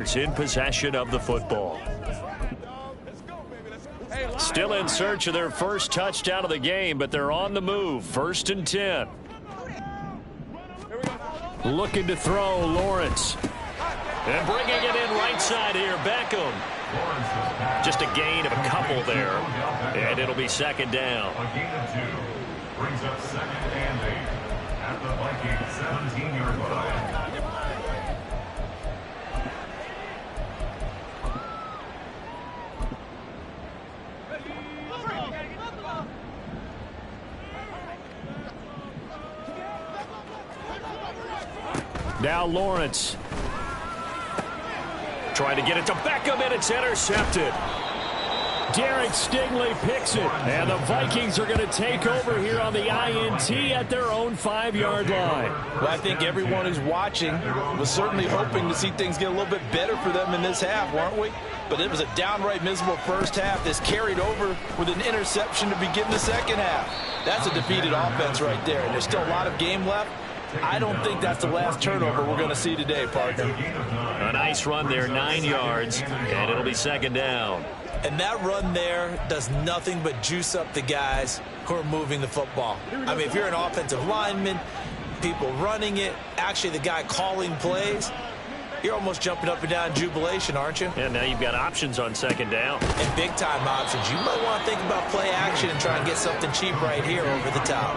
in possession of the football. Still in search of their first touchdown of the game, but they're on the move. 1st and 10. Looking to throw, Lawrence. And bringing it in right side here, Beckham. Just a gain of a couple there, and it'll be 2nd down. A gain of 2 brings up 2nd and 8 at the Vikings 17-yard line. Now Lawrence. Trying to get it to Beckham, and it's intercepted. Derek Stingley picks it, and the Vikings are going to take over here on the INT at their own 5-yard line. Well, I think everyone who's watching was certainly hoping to see things get a little bit better for them in this half, weren't we? But it was a downright miserable first half. This carried over with an interception to begin the second half. That's a defeated offense right there, and there's still a lot of game left. I don't think that's the last turnover we're going to see today, partner. A nice run there, 9 yards, and it'll be 2nd down. And that run there does nothing but juice up the guys who are moving the football. I mean, if you're an offensive lineman, people running it, actually the guy calling plays, you're almost jumping up and down in jubilation, aren't you? And now you've got options on 2nd down. And big-time options. You might want to think about play action and try and get something cheap right here over the top.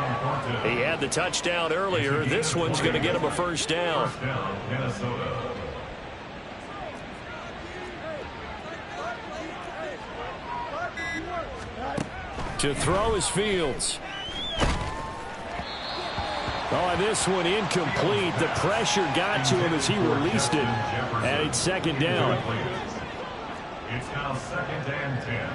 He had the touchdown earlier. This one's going to get him a 1st down. To throw is Fields. Oh, and this one incomplete. The pressure got to him as he released it. And it's 2nd down. It's now 2nd and 10.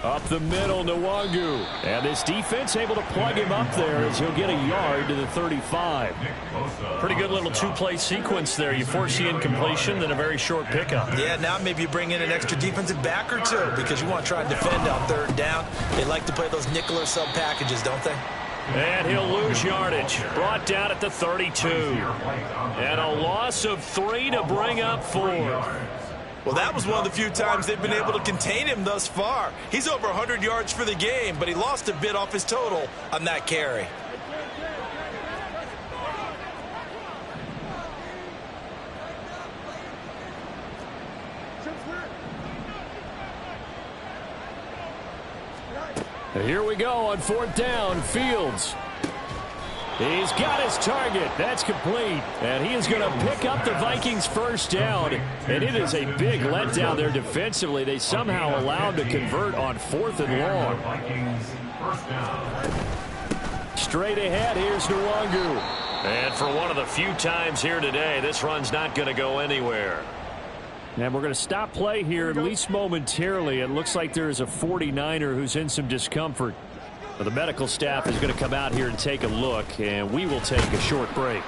Up the middle, Nwangu. And this defense able to plug him up there as he'll get a yard to the 35. Pretty good little 2-play sequence there. You force the incompletion, then a very short pickup. Yeah, now maybe you bring in an extra defensive back or two because you want to try and defend on 3rd down. They like to play those nickel or sub packages, don't they? And he'll lose yardage. Brought down at the 32. And a loss of 3 to bring up 4. Well, that was one of the few times they've been able to contain him thus far. He's over 100 yards for the game, but he lost a bit off his total on that carry. Here we go on 4th down. Fields. He's got his target. That's complete. And he is going to pick up the Vikings' 1st down. And it is a big letdown there defensively. They somehow allowed to convert on 4th and long. Straight ahead, here's Nwangu. And for one of the few times here today, this run's not going to go anywhere. And we're going to stop play here, at least momentarily. It looks like there's a 49er who's in some discomfort. The medical staff is going to come out here and take a look, and we will take a short break.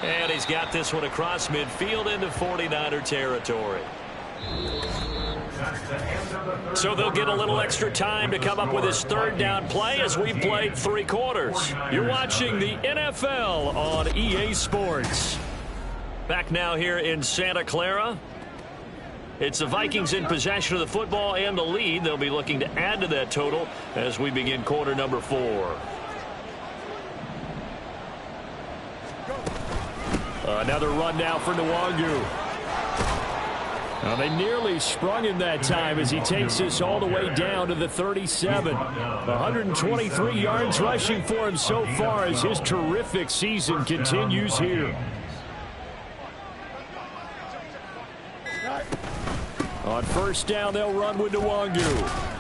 And he's got this one across midfield into 49er territory. So they'll get a little extra time to come up with his 3rd down play as we've played 3 quarters. You're watching the NFL on EA Sports. Back now here in Santa Clara. It's the Vikings in possession of the football and the lead. They'll be looking to add to that total as we begin quarter number 4. Another run now for Nwangu. Now they nearly sprung him that time as he takes this all the way down to the 37. 123 yards rushing for him so far as his terrific season continues here. On 1st down, they'll run with Nwangu.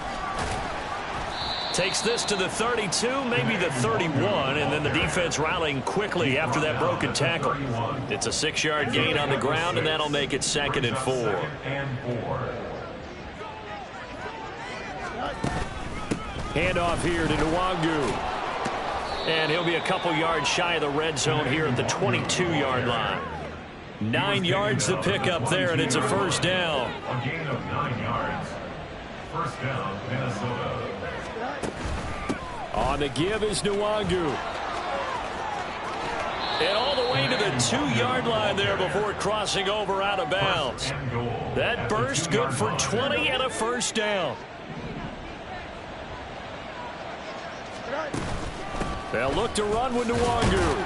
Takes this to the 32, maybe the 31, and then the defense rallying quickly after that broken tackle. It's a 6-yard gain on the ground, and that'll make it 2nd and 4. Handoff here to Nwangu. And he'll be a couple yards shy of the red zone here at the 22-yard line. 9 yards to pick up there, and it's a 1st down. A gain of 9 yards. 1st down, Minnesota. On the give is Nwangu. And all the way to the 2-yard line there before crossing over out of bounds. That burst good for 20 and a first down. They'll look to run with Nwangu.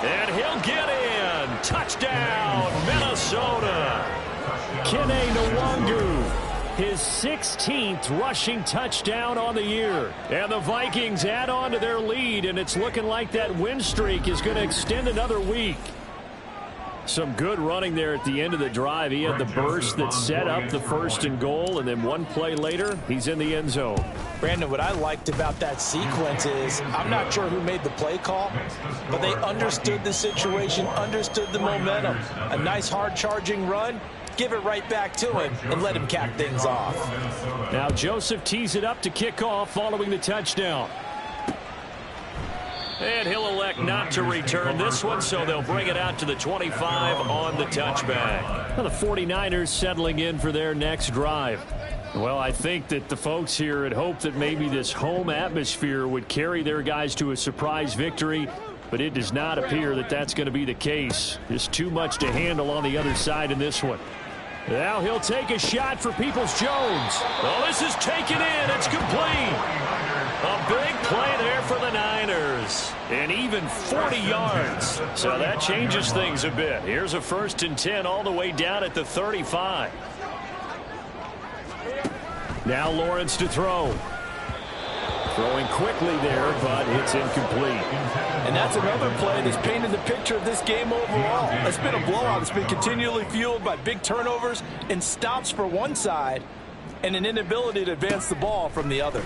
And he'll get in. Touchdown, Minnesota. Kene Nwangu, his 16th rushing touchdown on the year. And the Vikings add on to their lead, and it's looking like that win streak is going to extend another week. Some good running there at the end of the drive. He had the burst that set up the 1st and goal, and then one play later, he's in the end zone. Brandon, what I liked about that sequence is I'm not sure who made the play call, but they understood the situation, understood the momentum. A nice hard-charging run, give it right back to him, and let him cap things off. Now Joseph tees it up to kick off following the touchdown. And he'll elect not to return this one, so they'll bring it out to the 25 on the touchback. Well, the 49ers settling in for their next drive. Well, I think that the folks here had hoped that maybe this home atmosphere would carry their guys to a surprise victory, but it does not appear that that's going to be the case. Just too much to handle on the other side in this one. Now he'll take a shot for Peoples-Jones. Oh, this is taken in. It's complete. A big play there for the Niners. And even 40 yards. So that changes things a bit. Here's a 1st and 10 all the way down at the 35. Now Lawrence to throw. Throwing quickly there, but it's incomplete. And that's another play that's painted the picture of this game overall. It's been a blowout. It's been continually fueled by big turnovers and stops for one side and an inability to advance the ball from the other.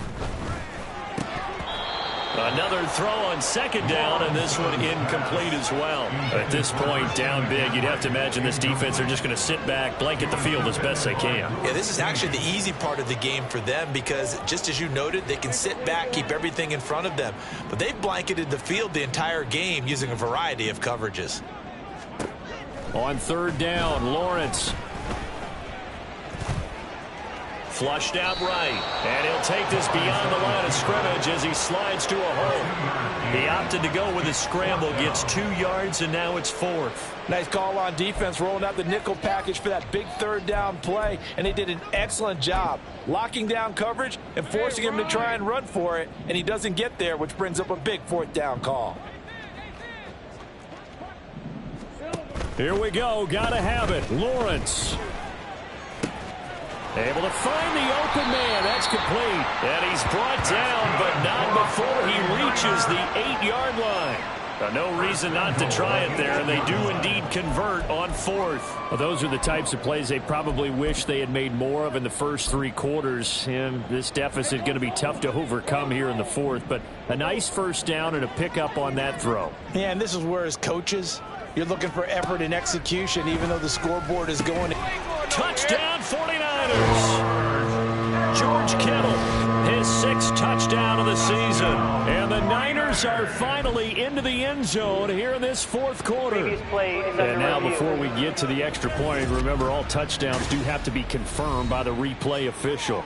Another throw on 2nd down, and this one incomplete as well. At this point, down big, you'd have to imagine this defense are just going to sit back, blanket the field as best they can. Yeah, this is actually the easy part of the game for them because, just as you noted, they can sit back, keep everything in front of them. But they've blanketed the field the entire game using a variety of coverages. On 3rd down, Lawrence. Flushed out right, and he'll take this beyond the line of scrimmage as he slides to a hole. He opted to go with a scramble, gets 2 yards, and now it's 4th. Nice call on defense, rolling out the nickel package for that big 3rd down play, and he did an excellent job locking down coverage and forcing him to try and run for it, and he doesn't get there, which brings up a big 4th down call. Here we go, gotta have it. Lawrence. Able to find the open man. That's complete. And he's brought down, but not before he reaches the 8-yard line. No reason not to try it there, and they do indeed convert on 4th. Well, those are the types of plays they probably wish they had made more of in the first 3 quarters. And this deficit going to be tough to overcome here in the 4th. But a nice 1st down and a pickup on that throw. Yeah, and this is where as coaches, you're looking for effort and execution, even though the scoreboard is going. Touchdown 49ers. George Kittle, his 6th touchdown of the season. And the Niners are finally into the end zone here in this 4th quarter. And now before we get to the extra point, remember all touchdowns do have to be confirmed by the replay official.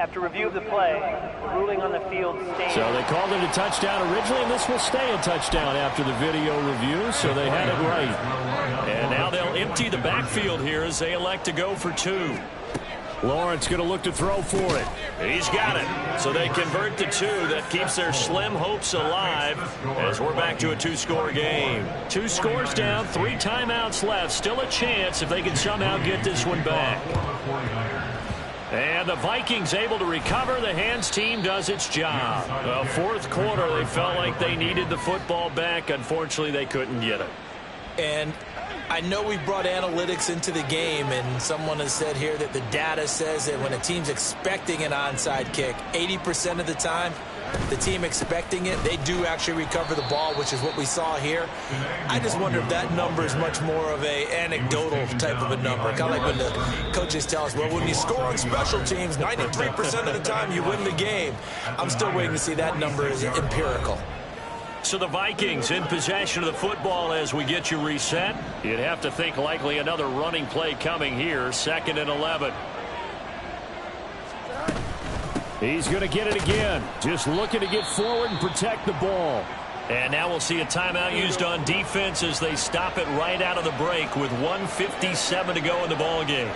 After review of the play, the ruling on the field stands. So they called it a touchdown originally, and this will stay a touchdown after the video review, so they had it right. And now they'll empty the backfield here as they elect to go for 2. Lawrence going to look to throw for it. He's got it. So they convert to 2. That keeps their slim hopes alive as we're back to a 2-score game. 2 scores down, 3 timeouts left. Still a chance if they can somehow get this one back. And the Vikings able to recover. The hands team does its job. Well, 4th quarter, they felt like they needed the football back. Unfortunately, they couldn't get it. And I know we brought analytics into the game, and someone has said here that the data says that when a team's expecting an onside kick, 80% of the time, the team expecting it, they do actually recover the ball, which is what we saw here. I just wonder if that number is much more of a anecdotal type of a number. Kind of like when the coaches tell us, well, when you score on special teams, 93% of the time you win the game. I'm still waiting to see that number is empirical. So the Vikings in possession of the football as we get you reset. You'd have to think likely another running play coming here. 2nd and 11. He's going to get it again. Just looking to get forward and protect the ball. And now we'll see a timeout used on defense as they stop it right out of the break with 1:57 to go in the ball game.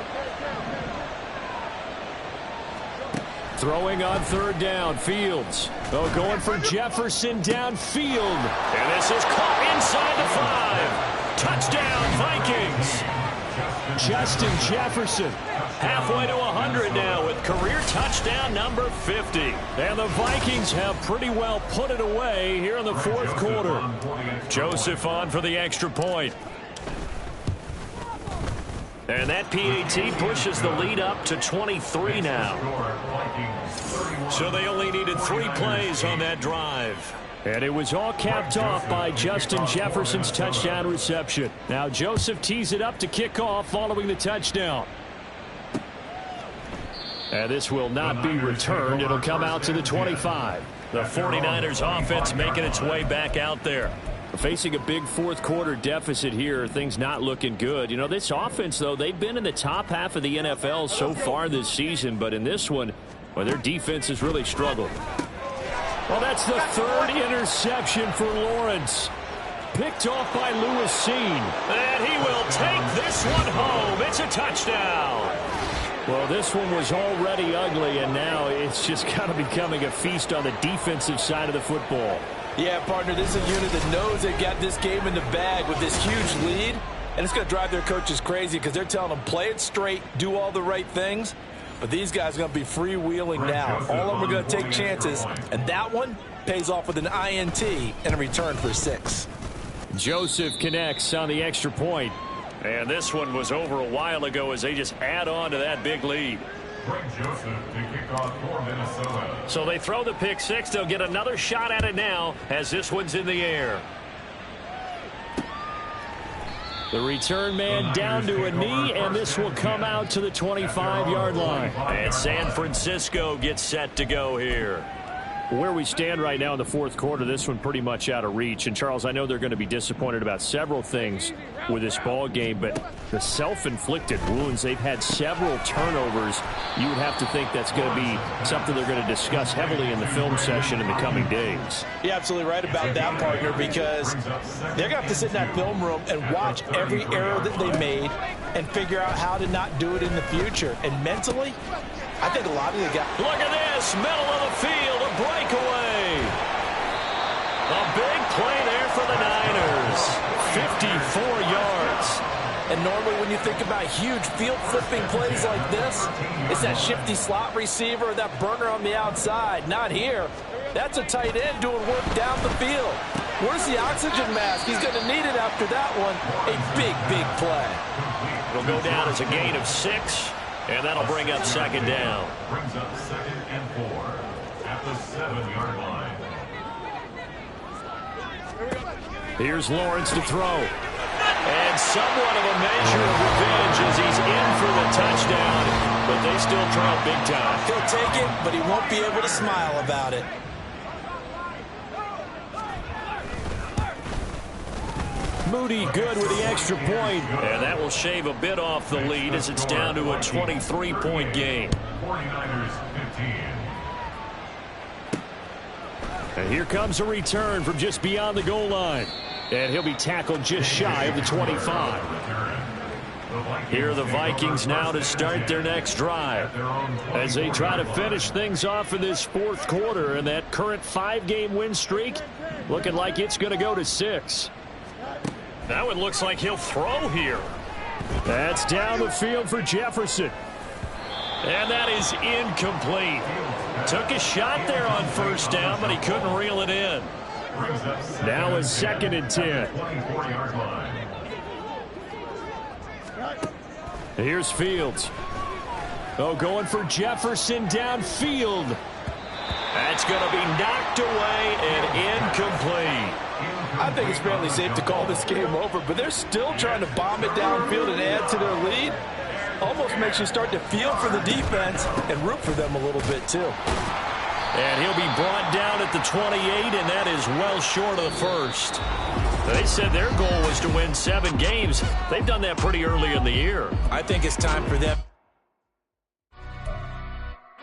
Throwing on 3rd down, Fields. Oh, going for Jefferson downfield. And this is caught inside the 5. Touchdown, Vikings. Justin Jefferson. Halfway to 100 now with career touchdown number 50. And the Vikings have pretty well put it away here in the 4th quarter. Joseph on for the extra point. And that PAT pushes the lead up to 23 now. So they only needed 3 plays on that drive. And it was all capped off by Justin Jefferson's touchdown reception. Now Joseph tees it up to kick off following the touchdown. And this will not be returned. It'll come out to the 25. The 49ers offense making its way back out there. Facing a big 4th quarter deficit here, things not looking good. You know, this offense, though, they've been in the top half of the NFL so far this season. But in this one, well, their defense has really struggled. Well, that's the 3rd interception for Lawrence. Picked off by Lewis Seen. And he will take this one home. It's a touchdown. Well, this one was already ugly, and now it's just kind of becoming a feast on the defensive side of the football. Yeah, partner, this is a unit that knows they've got this game in the bag with this huge lead, and it's going to drive their coaches crazy because they're telling them play it straight, do all the right things. But these guys are going to be freewheeling now. All of them are going to take chances, and that one pays off with an INT and a return for 6. Joseph connects on the extra point. And this one was over a while ago as they just add on to that big lead. Joseph to kick off for Minnesota. So they throw the pick 6. They'll get another shot at it now as this one's in the air. The return man down to a knee, and this will come out to the 25-yard line. And San Francisco gets set to go here. Where we stand right now in the 4th quarter, this one pretty much out of reach. And, Charles, I know they're going to be disappointed about several things with this ball game, but the self-inflicted wounds, they've had several turnovers. You would have to think that's going to be something they're going to discuss heavily in the film session in the coming days. You're absolutely right about that, partner, because they're going to have to sit in that film room and watch every error that they made and figure out how to not do it in the future. And mentally, I think a lot of the guys. Look at this, middle of the field, a breakaway. A big play there for the Niners. 54 yards. And normally when you think about huge field-flipping plays like this, it's that shifty slot receiver, that burner on the outside. Not here. That's a tight end doing work down the field. Where's the oxygen mask? He's going to need it after that one. A big, big play. It'll go down as a gain of 6. And that'll bring up 2nd down. Brings up 2nd and 4 at the 7-yard line. Here's Lawrence to throw. And somewhat of a measure of revenge as he's in for the touchdown. But they still trail big time. He'll take it, but he won't be able to smile about it. Moody good with the extra point. And that will shave a bit off the lead as it's down to a 23-point game. 49ers 15. And here comes a return from just beyond the goal line. And he'll be tackled just shy of the 25. Here are the Vikings now to start their next drive as they try to finish things off in this 4th quarter. And that current 5-game win streak looking like it's going to go to 6. That one looks like he'll throw here. That's down the field for Jefferson. And that is incomplete. Took a shot there on 1st down, but he couldn't reel it in. Now is 2nd and 10. Here's Fields. Oh, going for Jefferson downfield. That's going to be knocked away and incomplete. I think it's fairly safe to call this game over, but they're still trying to bomb it downfield and add to their lead. Almost makes you start to feel for the defense and root for them a little bit, too. And he'll be brought down at the 28, and that is well short of the first. They said their goal was to win 7 games. They've done that pretty early in the year. I think it's time for them.